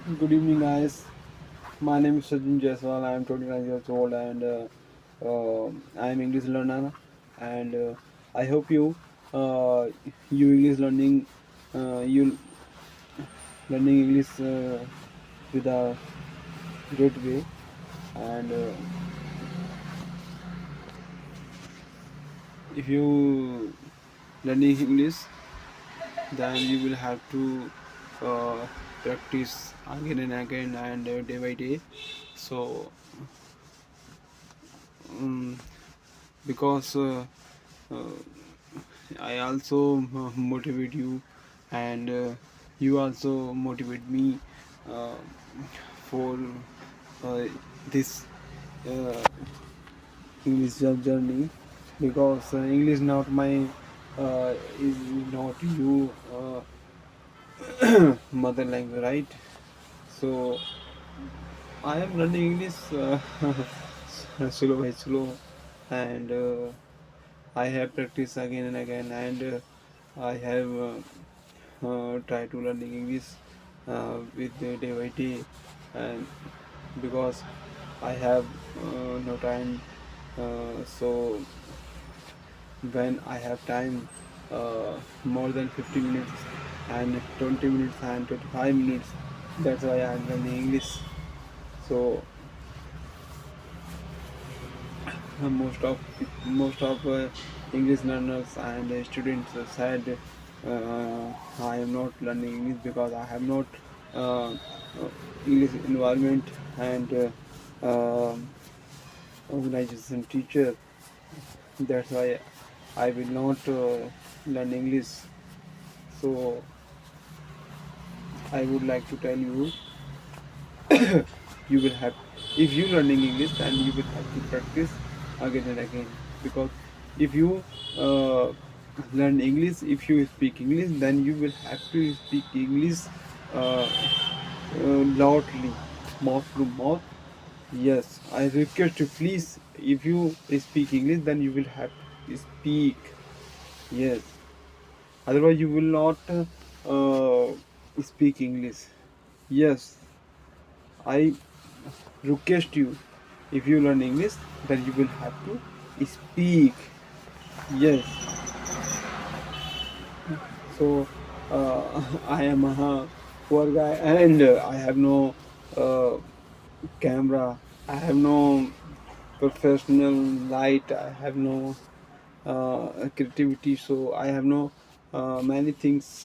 Good evening, guys. My name is Sajin Jaiswal. I am 29 years old and I am English learner. And I hope you you learning English with a great way. And if you learning English, then you will have to practice again and again and day by day. So um, because uh, I also motivate you, and you also motivate me uh, for uh, this uh, English journey, because English not my is not you mother language, right? So I am learning English slow by slow, and I have practiced again and again, and I have try to learning English with the day by day, and because I have no time, so when I have time, more than 50 minutes and 20 minutes and 25 minutes, that's why I am learning English. So most of English learners and students said I am not learning English because I have not English environment and organization teacher. That's why I will not learn English. So I would like to tell you, you will have, if you learning English, then you will have to practice again and again, because if you uh, learn English, if you speak English, then you will have to speak English uh, loudly, mouth to mouth. Yes, I request you, please, if you speak English, then you will have to speak. Yes, otherwise you will not speak English. Yes, I request you, if you learn English, then you will have to speak. Yes. So I am a poor guy, and I have no uh, camera, I have no professional light, I have no creativity, so I have no many things